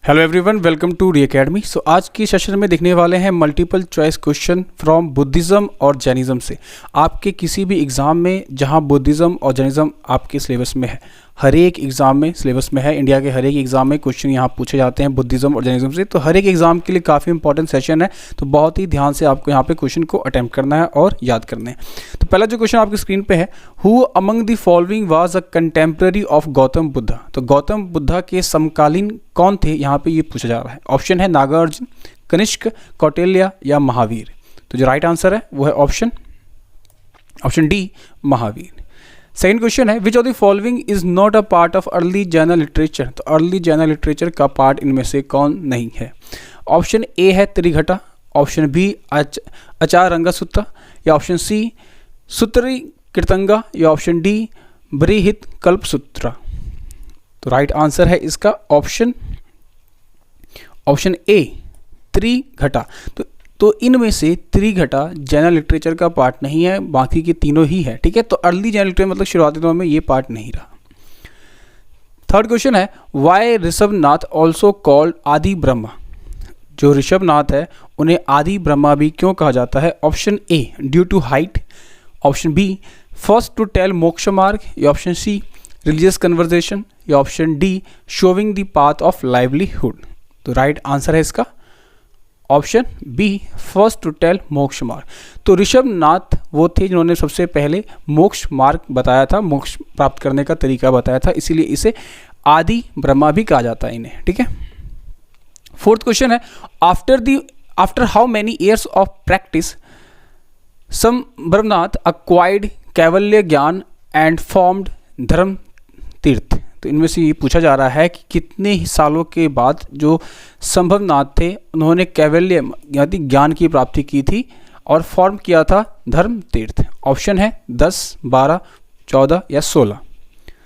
Hello everyone, welcome to Re Academy. So आज की session में देखने वाले हैं multiple choice question from Buddhism और जैनिज़्म से। आपके किसी भी एग्ज़ाम में जहां बुद्धिज़्म और जैनिज़्म आपके सिलेबस में है, हर एक एग्ज़ाम में सिलेबस में है, इंडिया के हर एक एग्ज़ाम में क्वेश्चन यहां पूछे जाते हैं बुद्धिज़्म और जैनिज़्म से। तो हर एक एग्ज़ाम के लिए काफ़ी इंपॉर्टेंट सेशन है, तो बहुत ही ध्यान से आपको यहाँ पे क्वेश्चन को अटैम्प्ट करना है और याद करने हैं। तो पहला जो क्वेश्चन आपकी स्क्रीन पे है, who among the following was a contemporary of Gautam Buddha. तो गौतम बुद्धा के समकालीन कौन थे, यहाँ पे ये पूछा जा रहा है। ऑप्शन है नागार्जुन, कनिष्क, कौटिल्य या महावीर। तो जो राइट आंसर है वो है option D, Mahavir. Second question है, which of the following is not a part of early Jain literature. तो अर्ली जैन लिटरेचर का पार्ट इनमें से कौन नहीं है। ऑप्शन ए है त्रिघटा, ऑप्शन बी अचारंगा सुत्ता, या ऑप्शन सी सूत्री कीर्तंगा, या ऑप्शन डी बृहत कल्पसूत्रा। तो राइट आंसर है इसका ऑप्शन ए त्रिघटा। तो इनमें से त्रिघटा जैन लिटरेचर का पार्ट नहीं है, बाकी के तीनों ही है। ठीक है, तो अर्ली जैन लिटरेचर मतलब शुरुआती दौर में ये पार्ट नहीं रहा। थर्ड क्वेश्चन है, वाई ऋषभनाथ ऑल्सो कॉल्ड आदि ब्रह्मा। जो ऋषभनाथ है उन्हें आदि ब्रह्मा भी क्यों कहा जाता है। Option A due to height, option B first to tell moksha marg, या ऑप्शन सी रिलीजियस कन्वर्जेशन, या option D showing the path of livelihood. तो राइट आंसर है इसका option B, first to tell moksha marg. तो ऋषभनाथ वो थे जिन्होंने सबसे पहले मोक्ष मार्ग बताया था, मोक्ष प्राप्त करने का तरीका बताया था, इसीलिए इसे आदि ब्रह्मा भी कहा जाता है इन्हें। ठीक है। फोर्थ क्वेश्चन है, after how many years of practice संभ्रमनाथ acquired kaivalya gyan and formed धर्म तीर्थ। तो इनमें से ये पूछा जा रहा है कि कितने ही सालों के बाद जो संभवनाथ थे उन्होंने कैवल्य यानी ज्ञान की प्राप्ति की थी और फॉर्म किया था धर्म तीर्थ। ऑप्शन है 10, 12, 14 या 16।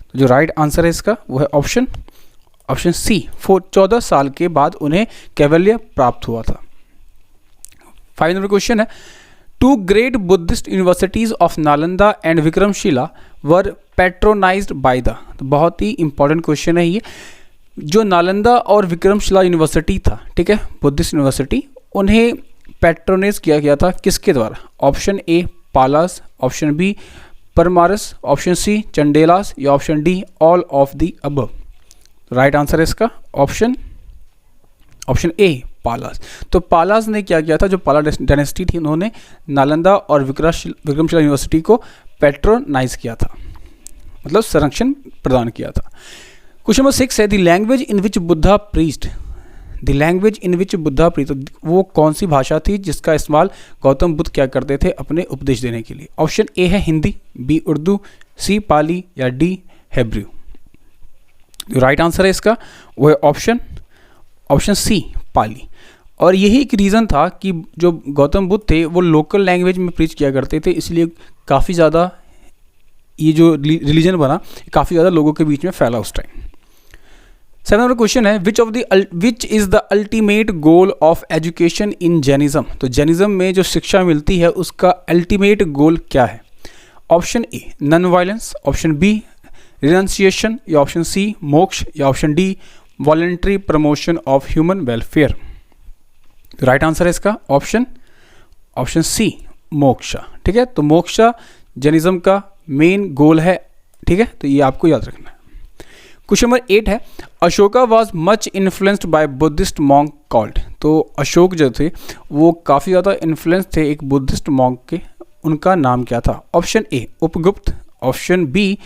तो जो राइट आंसर है इसका वो है ऑप्शन सी, 14 साल के बाद उन्हें कैवल्य प्राप्त हुआ था। 5 नंबर क्वेश्चन है, two great Buddhist universities of Nalanda and Vikramshila were patronised by the. तो बहुत ही इंपॉर्टेंट क्वेश्चन है ये। जो नालंदा और विक्रमशिला यूनिवर्सिटी था, ठीक है, बुद्धिस्ट यूनिवर्सिटी, उन्हें पैट्रोनाइज किया गया था किसके द्वारा। Option A Palas, option B Paramaras, option C Chandelas, या option D all of the above. Right answer है इसका ऑप्शन ए पालास। तो पालास ने क्या किया था, जो पाला डायनेस्टी थी उन्होंने नालंदा और विक्रमशिला यूनिवर्सिटी को पैट्रोनाइज किया था, मतलब संरक्षण प्रदान किया था। क्वेश्चन नंबर 6 है, the language in which Buddha preached. The language in which Buddha preached, वो कौन सी भाषा थी जिसका इस्तेमाल गौतम बुद्ध क्या करते थे अपने उपदेश देने के लिए। ऑप्शन ए है हिंदी, बी उर्दू, सी पाली, या डी हेब्रू। जो राइट आंसर है इसका वो है ऑप्शन सी पाली। और यही एक रीज़न था कि जो गौतम बुद्ध थे वो लोकल लैंग्वेज में प्रीच किया करते थे, इसलिए काफ़ी ज़्यादा ये जो रिलीजन बना काफ़ी ज़्यादा लोगों के बीच में फैला उस टाइम। 7 नंबर क्वेश्चन है, which is the ultimate goal of education in Jainism. तो जैनिज़्म में जो शिक्षा मिलती है उसका अल्टीमेट गोल क्या है। Option A non violence, option B renunciation, या ऑप्शन सी मोक्ष, या option D voluntary promotion of human welfare. Right answer है इसका ऑप्शन सी मोक्षा। ठीक है, तो मोक्षा जैनिज्म का मेन गोल है। ठीक है, तो ये आपको याद रखना है। क्वेश्चन नंबर 8 है, Ashoka was much influenced by Buddhist monk called. तो अशोक जो थे वो काफ़ी ज़्यादा इन्फ्लुएंस थे एक बुद्धिस्ट मॉन्क के, उनका नाम क्या था। Option A Upagupta, option B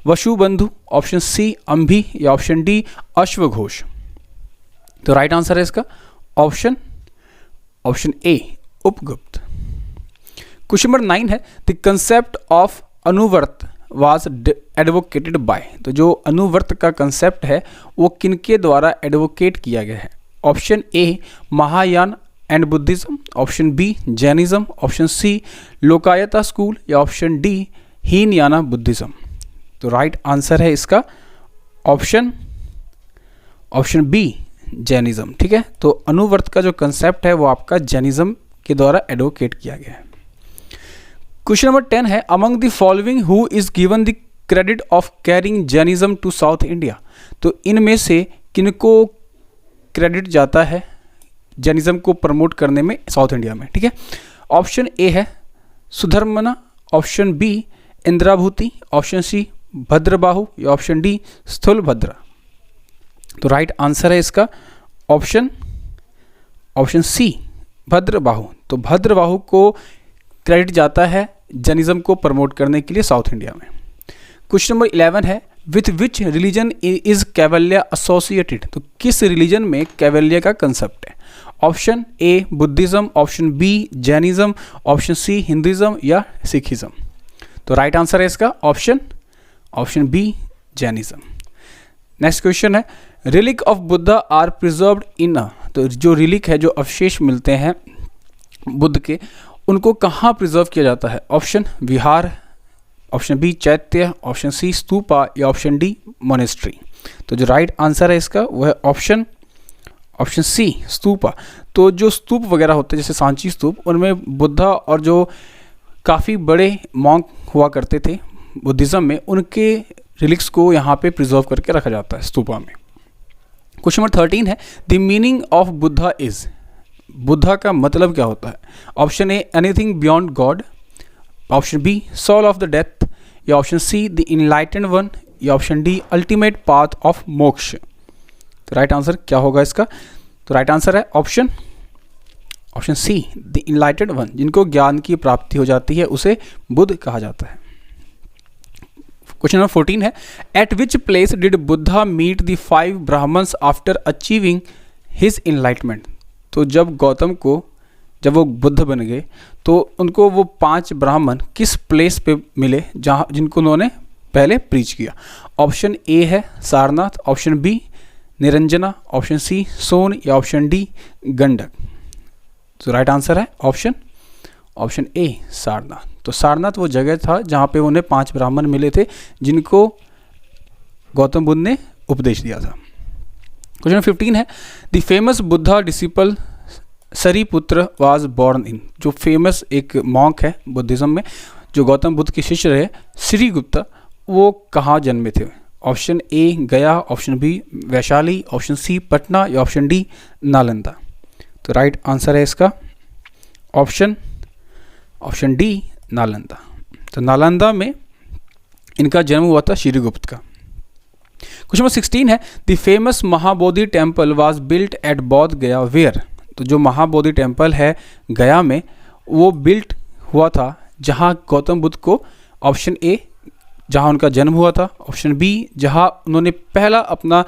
Vasubandhu, option C Ambhi, या ऑप्शन डी अश्वघोष। तो राइट आंसर है इसका option A Upagupta. Question number 9 है, the concept of Anuvrat was advocated by. तो जो अनुवर्त का कंसेप्ट है वो किनके द्वारा एडवोकेट किया गया है। Option A Mahayana and Buddhism, option B Jainism, option C Lokayata school, या ऑप्शन डी हीनयाना बुद्धिज्म। तो राइट आंसर है इसका ऑप्शन बी जैनिज्म। ठीक है, तो अनुवर्त का जो कंसेप्ट है वो आपका जैनिज्म के द्वारा एडवोकेट किया गया है। क्वेश्चन नंबर 10 है, among the following who is given the credit of carrying Jainism to South India. तो इनमें से किनको क्रेडिट जाता है जैनिज्म को प्रमोट करने में साउथ इंडिया में? ठीक है, ऑप्शन ए है Sudharmana, option B Indrabhuti, option C Bhadrabahu या ऑप्शन डी स्थूलभद्रा। तो राइट आंसर है इसका ऑप्शन सी भद्रबाहु। तो भद्रबाहु को क्रेडिट जाता है जैनिज्म को प्रमोट करने के लिए साउथ इंडिया में। क्वेश्चन नंबर 11 है with which religion is Kaivalya associated? तो किस रिलीजन में कैवल्य का कंसेप्ट है? Option A Buddhism, option B Jainism, option C Hinduism या सिखिज्म। तो राइट आंसर है इसका option B Jainism. Next question है relic of Buddha are preserved in a? तो जो रिलिक है, जो अवशेष मिलते हैं बुद्ध के, उनको कहाँ प्रिजर्व किया जाता है? ऑप्शन विहार, ऑप्शन बी चैत्य, ऑप्शन सी स्तूपा या ऑप्शन डी मोनेस्ट्री। तो जो राइट आंसर है इसका वो है ऑप्शन सी स्तूपा। तो जो स्तूप वगैरह होते हैं जैसे सांची स्तूप, उनमें बुद्धा और जो काफ़ी बड़े मॉन्क हुआ करते थे बुद्धिज़्म में, उनके रिलिक्स को यहाँ पे प्रिजर्व करके रखा जाता है स्तूपा में। क्वेश्चन नंबर 13 है the meaning of Buddha is? Buddha का मतलब क्या होता है? Option A anything beyond God, option B soul of the death या option C the enlightened one या option D ultimate path of moksha. तो राइट आंसर क्या होगा इसका? तो राइट आंसर है option C the enlightened one. जिनको ज्ञान की प्राप्ति हो जाती है उसे बुद्ध कहा जाता है। क्वेश्चन नंबर 14 है at which place did Buddha meet the 5 Brahmans after achieving his enlightenment? तो जब वो बुद्ध बन गए तो उनको वो 5 ब्राह्मण किस प्लेस पे मिले जहाँ जिनको उन्होंने पहले प्रीच किया? ऑप्शन ए है Sarnath, option B Niranjana, option C Son या ऑप्शन डी गंडक। तो राइट आंसर है ऑप्शन ए सारनाथ। तो सारनाथ वो जगह था जहाँ पे उन्हें 5 ब्राह्मण मिले थे जिनको गौतम बुद्ध ने उपदेश दिया था। क्वेश्चन 15 है the famous Buddha disciple Sariputra was born in? जो फेमस एक मॉन्क है बुद्धिज्म में जो गौतम बुद्ध के शिष्य रहे, श्रीगुप्ता, वो कहाँ जन्मे थे? Option A Gaya, option B Vaishali, option C Patna या ऑप्शन डी नालंदा। तो राइट आंसर है इसका ऑप्शन डी नालंदा। तो नालंदा में इनका जन्म हुआ था श्रीगुप्त का। क्वेश्चन नंबर 16 है the famous Mahabodhi temple was built at बौद्ध गया वेयर? तो जो महाबोधि टेम्पल है गया में वो बिल्ट हुआ था जहाँ गौतम बुद्ध को, ऑप्शन ए जहाँ उनका जन्म हुआ था, ऑप्शन बी जहाँ उन्होंने पहला अपना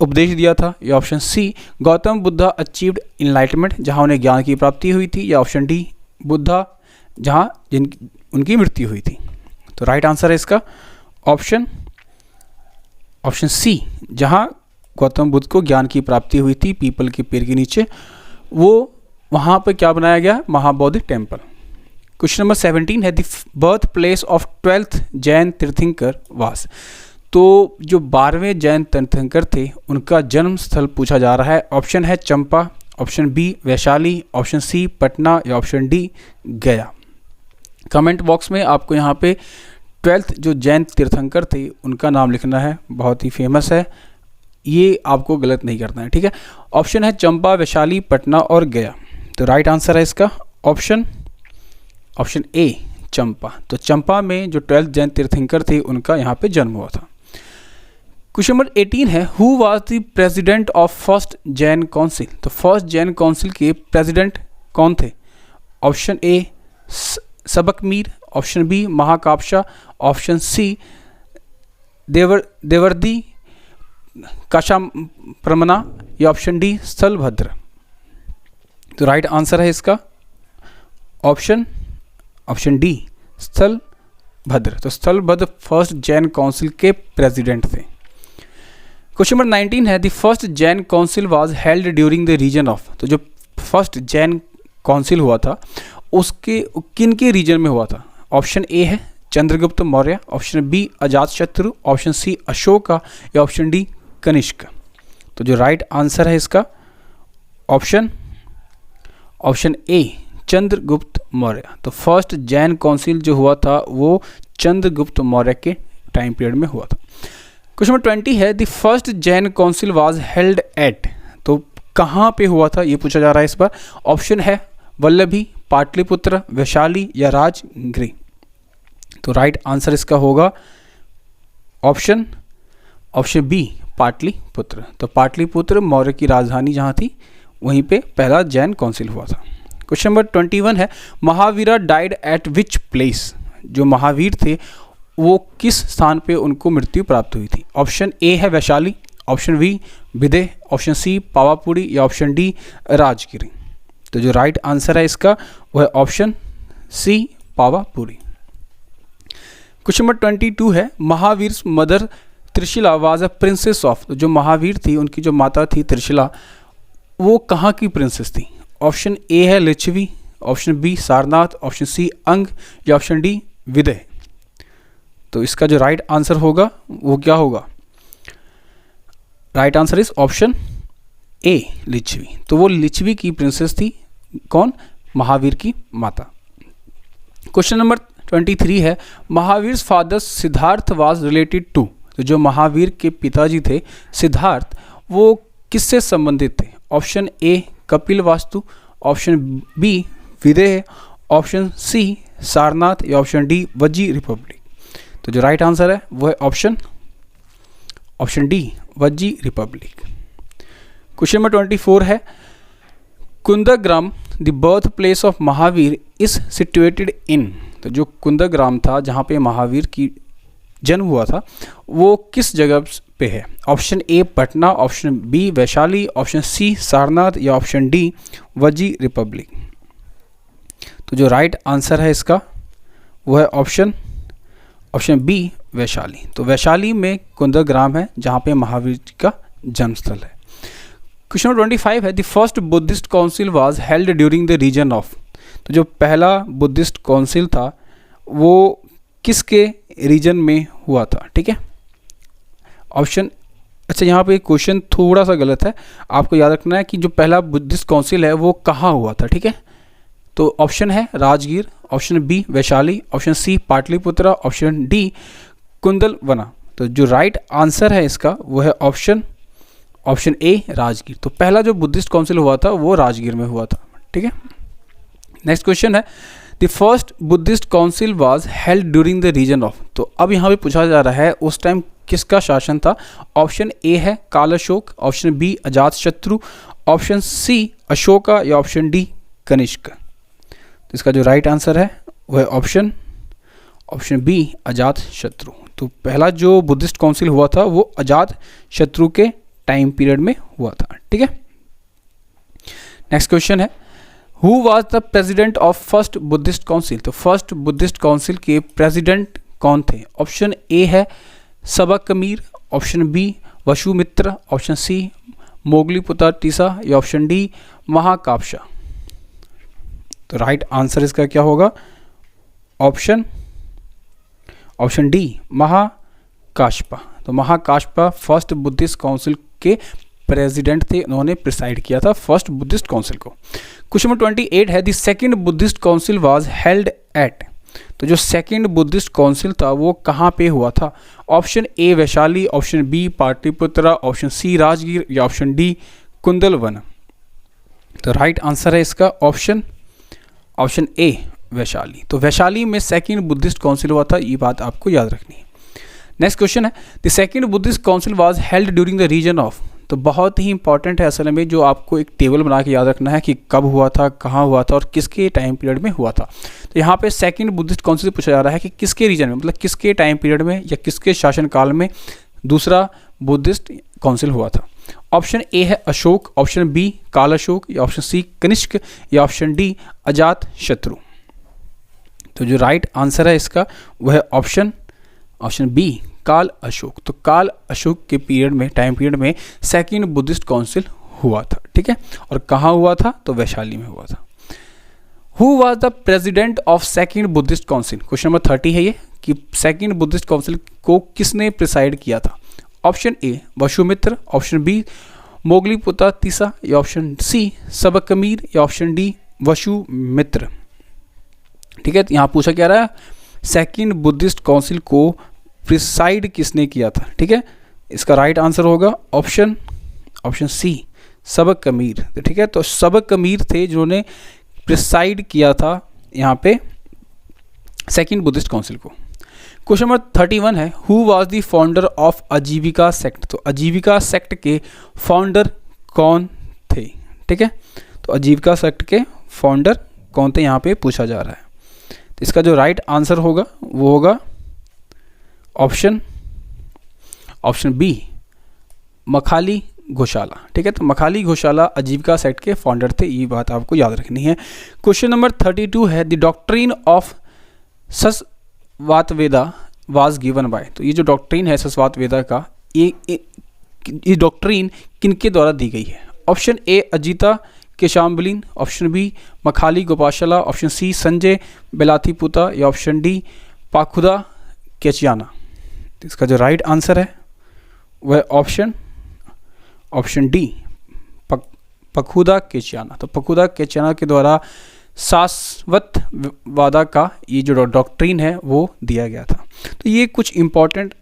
उपदेश दिया था या option C Gautam Buddha achieved enlightenment जहाँ उन्हें ज्ञान की प्राप्ति हुई थी या ऑप्शन डी बुद्धा जहाँ उनकी मृत्यु हुई थी। तो राइट आंसर है इसका ऑप्शन सी जहाँ गौतम बुद्ध को ज्ञान की प्राप्ति हुई थी पीपल के पेड़ के नीचे, वो वहाँ पर क्या बनाया गया? महाबोधि टेम्पल। क्वेश्चन नंबर 17 है the birth place of 12th Jain तीर्थंकर वास? तो जो 12वें जैन तीर्थंकर थे उनका जन्म स्थल पूछा जा रहा है। ऑप्शन है Champa, option B Vaishali, option C Patna या option D Gaya. Comment box में आपको यहाँ पे 12th जो जैन तीर्थंकर थे उनका नाम लिखना है, बहुत ही फेमस है, ये आपको गलत नहीं करना है, ठीक है। ऑप्शन है चंपा, वैशाली, पटना और गया। तो राइट आंसर है इसका ऑप्शन ए चंपा। तो चंपा में जो 12th जैन तीर्थंकर थे उनका यहाँ पे जन्म हुआ था। क्वेश्चन नंबर 18 है who was the president of first Jain council? तो फर्स्ट जैन काउंसिल के प्रेसिडेंट कौन थे? Option A Sabakamir, option B Mahakashyapa, option C Devardhi Kshamashramana या ऑप्शन डी स्थलभद्र। तो राइट आंसर है इसका ऑप्शन डी स्थलभद्र। तो स्थलभद्र फर्स्ट जैन काउंसिल के प्रेसिडेंट थे। क्वेश्चन नंबर 19 है the first Jain council was held during the reign of? तो जो फर्स्ट जैन काउंसिल हुआ था उसके किन के रीजन में हुआ था? ऑप्शन ए है Chandragupta Maurya, option B Ajatashatru, option C Ashoka या ऑप्शन डी कनिष्क। तो जो राइट आंसर है इसका ऑप्शन ए चंद्रगुप्त मौर्य। तो फर्स्ट जैन काउंसिल जो हुआ था वो चंद्रगुप्त मौर्य के टाइम पीरियड में हुआ था। क्वेश्चन नंबर 20 है the first Jain council was held at? तो कहाँ पे हुआ था ये पूछा जा रहा है इस बार। ऑप्शन है वल्लभी, पाटलिपुत्र, वैशाली या राजगिरी। तो राइट आंसर इसका होगा ऑप्शन बी, पाटलिपुत्र। तो पाटलिपुत्र मौर्य की राजधानी जहाँ थी, वहीं पे पहला जैन काउंसिल हुआ था। क्वेश्चन नंबर 21 है, Mahavira died eight which place. जो महावीर थे वो किस स्थान पे उनको मृत्यु प्राप्त हुई थी। ऑप्शन ए है Vaishali, option B Videha, option C Pawapuri या ऑप्शन डी राजगिरी। तो जो राइट आंसर है इसका वह है option C, Pavapuri. Question number 22 है, Mahavir mother Trishala was a princess of. तो जो महावीर थी उनकी जो माता थी त्रिशिला, वो कहाँ की प्रिंसेस थी। ऑप्शन ए है Licchavi, option B Sarnath, option C Anga या ऑप्शन डी विदेह। तो इसका जो राइट आंसर होगा वो क्या होगा। Right answer is option A, Licchavi. तो वो लिच्छवी की प्रिंसेस थी, कौन, महावीर की माता। क्वेश्चन नंबर 23 है, Mahavir father Siddharth was related to. तो जो महावीर के पिताजी थे सिद्धार्थ, वो किससे संबंधित थे। Option A Kapilvastu, option B Videha, option C Sarnath या ऑप्शन डी वज्जी रिपब्लिक। तो जो राइट आंसर है वो है option D, Vajji republic. Question number 24 है, Kundagram the birth place of Mahavir is situated in. तो जो कुंदग्राम था जहाँ पे महावीर की जन्म हुआ था, वो किस जगह पे है। Option A Patna, option B Vaishali, option C Sarnath या ऑप्शन डी वज्जी रिपब्लिक। तो जो राइट आंसर है इसका वो है ऑप्शन बी वैशाली। तो वैशाली में कुंदग्राम है जहाँ पे महावीर का जन्मस्थल है। क्वेश्चन नंबर 25 है, the first Buddhist council was held during the reign of. तो जो पहला बुद्धिस्ट काउंसिल था वो किसके रीजन में हुआ था। ठीक है, ऑप्शन, अच्छा यहाँ पे क्वेश्चन थोड़ा सा गलत है, आपको याद रखना है कि जो पहला बुद्धिस्ट काउंसिल है वो कहाँ हुआ था। ठीक है, तो ऑप्शन है Rajgir, option B Vaishali, option C Pataliputra, option D Kundalvana. तो जो राइट आंसर है इसका वो है ऑप्शन ए राजगीर। तो पहला जो बुद्धिस्ट काउंसिल हुआ था वो राजगीर में हुआ था। ठीक है, नेक्स्ट क्वेश्चन है, the first Buddhist council was held during the reign of. तो अब यहाँ पे पूछा जा रहा है उस टाइम किसका शासन था। ऑप्शन ए है काल अशोक, ऑप्शन बी अजात शत्रु, ऑप्शन सी अशोका या ऑप्शन डी कनिष्क। तो इसका जो राइट आंसर है वह ऑप्शन बी अजात शत्रु। तो पहला जो बुद्धिस्ट काउंसिल हुआ था वो अजात शत्रु के टाइम पीरियड में हुआ था। ठीक है, नेक्स्ट क्वेश्चन है, who was the president of first Buddhist council. तो फर्स्ट बुद्धिस्ट काउंसिल के प्रेसिडेंट कौन थे। ऑप्शन ए है Sabakamir, option B Vasumitra, option C Moggaliputta Tissa या ऑप्शन डी महाकाप्शा। तो राइट आंसर इसका क्या होगा, ऑप्शन डी महाकाशपा। तो महाकाशपा फर्स्ट बुद्धिस्ट काउंसिल के प्रेसिडेंट थे, उन्होंने प्रिसाइड किया था फर्स्ट बुद्धिस्ट काउंसिल को। क्वेश्चन नंबर 28 है, the second Buddhist council was held at. तो जो सेकंड बुद्धिस्ट काउंसिल था वो कहाँ पे हुआ था। Option A Vaishali, option B Pataliputra, option C Rajgir या ऑप्शन डी कुंदलवन। तो राइट आंसर है इसका ऑप्शन ए वैशाली। तो वैशाली में सेकंड बुद्धिस्ट काउंसिल हुआ था, ये बात आपको याद रखनी है। नेक्स्ट क्वेश्चन है, the second Buddhist council was held during the reign of. तो बहुत ही इंपॉर्टेंट है असल में, जो आपको एक टेबल बना के याद रखना है कि कब हुआ था, कहाँ हुआ था और किसके टाइम पीरियड में हुआ था। तो यहाँ पे सेकंड बुद्धिस्ट काउंसिल से पूछा जा रहा है कि किसके रीजन में, मतलब किसके टाइम पीरियड में या किसके शासनकाल में दूसरा बुद्धिस्ट काउंसिल हुआ था। ऑप्शन ए है अशोक, ऑप्शन बी काल अशोक या ऑप्शन सी कनिष्क या ऑप्शन डी अजात शत्रु। तो जो राइट आंसर है इसका वह है ऑप्शन बी काल अशोक। तो काल अशोक के पीरियड में, टाइम पीरियड में सेकंड बुद्धिस्ट काउंसिल हुआ था। ठीक है, और कहाँ हुआ था, तो वैशाली में हुआ था। Who was the president of second Buddhist council. Question number 30 है ये कि सेकंड बुद्धिस्ट काउंसिल को किसने प्रिसाइड किया था। Option A Vasumitra, option B Moggaliputta Tissa या ऑप्शन सी सबकमीर या ऑप्शन डी वसुमित्र। ठीक है, यहाँ पूछा क्या रहा है, सेकंड बुद्धिस्ट काउंसिल को प्रिसाइड किसने किया था। ठीक है, इसका राइट आंसर होगा ऑप्शन सी सबक कमीर, ठीक है। तो सबक कमीर थे जिन्होंने प्रिसाइड किया था यहाँ पे सेकंड बुद्धिस्ट काउंसिल को। क्वेश्चन नंबर 31 है, who was the founder of आजीविका सेक्ट। तो आजीविका सेक्ट के फाउंडर कौन थे, ठीक है। तो आजीविका सेक्ट के फाउंडर कौन थे यहाँ पे पूछा जा रहा है। तो इसका जो राइट आंसर होगा वो होगा ऑप्शन बी, मखाली घोषाला, ठीक है। तो मखाली घोषाला आजीविका सेक्ट के फाउंडर थे, ये बात आपको याद रखनी है। क्वेश्चन नंबर 32 है, the doctrine of Sasvata Vada was given by. तो ये जो डॉक्ट्रिन है सस्वात वेदा का, ये डॉक्ट्रिन किनके द्वारा दी गई है। Option A Ajita Keshakambalin, option B Makkhali Goshala, option C Sanjaya Belatthaputta, या ऑप्शन डी पाखुदा केचियाना। तो इसका जो राइट आंसर है वह ऑप्शन डी पखुदा केचियाना। तो पखुदा केचियाना के द्वारा शाश्वत वादा का ये जो डॉक्ट्रिन है वो दिया गया था। तो ये कुछ इंपॉर्टेंट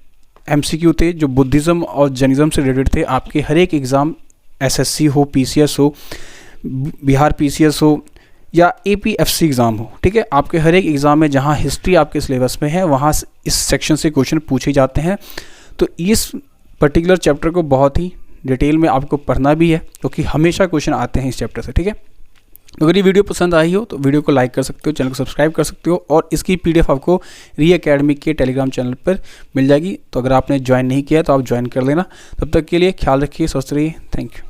एमसीक्यू थे जो बुद्धिज़्म और जैनिज़्म से रिलेटेड थे। आपके हर एक एग्ज़ाम एसएससी हो, पीसीएस हो, बिहार पीसीएस हो या एपीएफसी एग्ज़ाम हो, ठीक है, आपके हर एक एग्ज़ाम में जहाँ हिस्ट्री आपके सिलेबस में है वहाँ इस सेक्शन से क्वेश्चन पूछे जाते हैं। तो इस पर्टिकुलर चैप्टर को बहुत ही डिटेल में आपको पढ़ना भी है क्योंकि हमेशा क्वेश्चन आते हैं इस चैप्टर से, ठीक है। तो अगर ये वीडियो पसंद आई हो तो वीडियो को लाइक कर सकते हो, चैनल को सब्सक्राइब कर सकते हो, और इसकी पीडीएफ आपको री एकेडमी के टेलीग्राम चैनल पर मिल जाएगी। तो अगर आपने ज्वाइन नहीं किया तो आप ज्वाइन कर लेना। तब तक के लिए ख्याल रखिए, स्वस्थ रहिए, थैंक यू।